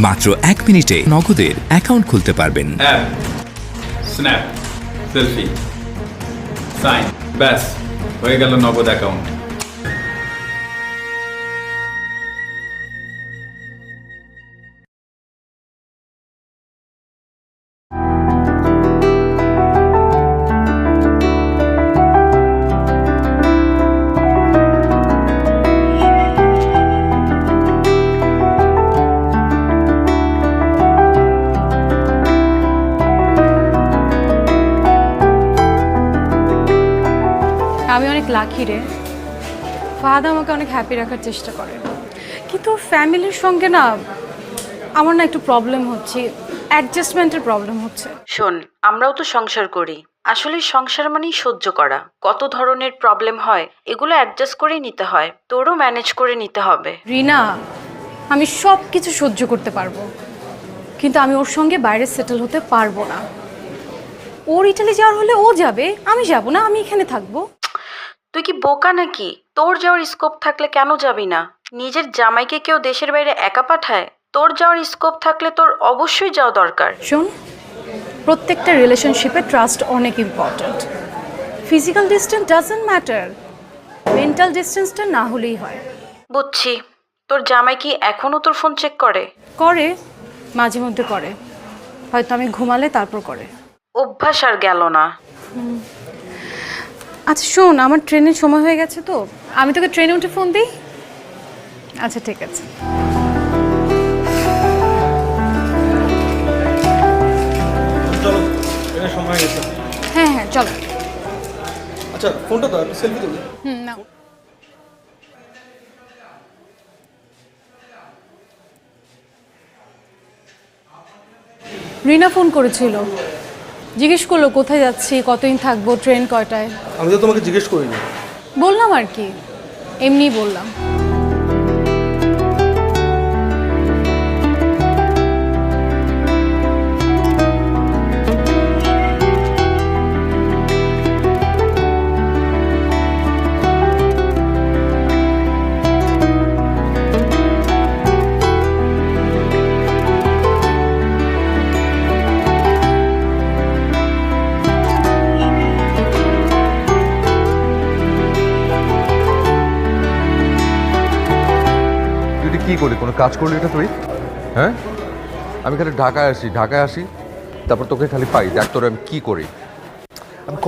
মাত্র 1 মিনিটে নগদের অ্যাকাউন্ট খুলতে পারবেন। অ্যাপ, স্ন্যাপ, সেলফি, সাইন, ব্যাস হয়ে গেল নগদ অ্যাকাউন্ট। আমি অনেক লাকি রে, ফাহাদ আমাকে অনেক হ্যাপি রাখার চেষ্টা করে, কিন্তু ফ্যামিলির সঙ্গে না আমার না একটু প্রবলেম হচ্ছে, অ্যাডজাস্টমেন্টের প্রবলেম হচ্ছে। শোন, আমরাও তো সংসার করি, আসলে সংসার মানেই সহ্য করা। কত ধরনের প্রবলেম হয়, এগুলো অ্যাডজাস্ট করেই নিতে হয়, তোরও ম্যানেজ করে নিতে হবে। রিনা, আমি সব কিছু সহ্য করতে পারবো, কিন্তু আমি ওর সঙ্গে বাইরে সেটেল হতে পারবো না। ওর ইটালি যাওয়ার হলে ও যাবে, আমি যাব না, আমি এখানে থাকবো। তুই কি বোকা নাকি? তোর যাওয়ার স্কোপ থাকলে কেন যাবি না? নিজের জামাইকে কেউ দেশের বাইরে একা পাঠায়? তোর যাওয়ার স্কোপ থাকলে তোর অবশ্যই যাওয়া দরকার। শোন, প্রত্যেকটা রিলেশনশিপে ট্রাস্ট অনেক important. Physical distance doesn't matter, mental ডিস্টেন্সটা না হলেই হয়। বুঝছি। তোর জামাই কি এখনও তোর ফোন চেক করে? করে, মাঝে মধ্যে করে, হয়তো আমি ঘুমালে তারপর করে। অভ্যাস আর গেল না। আচ্ছা শোন, আমার ট্রেনের সময় হয়ে গেছে, তো আমি তোকে ট্রেনে উঠে ফোন দিই। আচ্ছা ঠিক আছে। চলো, ট্রেনের সময় হয়ে গেছে। হ্যাঁ হ্যাঁ চলো। আচ্ছা ফোনটা দাও, একটু সেলফি তুলি। নাও। রিনা ফোন করেছিল, জিজ্ঞেস করলো কোথায় যাচ্ছি, কতদিন থাকবো, ট্রেন কয়টায়। আমি তো তোমাকে জিজ্ঞেস করিনি। বললাম আর কি, এমনিই বললাম। কি করি, কোনো কাজ করলি এটা তুই? হ্যাঁ, আমি খালি ঢাকায় আসি, তারপর তোকে খালি পাই। দেখ তোর আমি কি করি।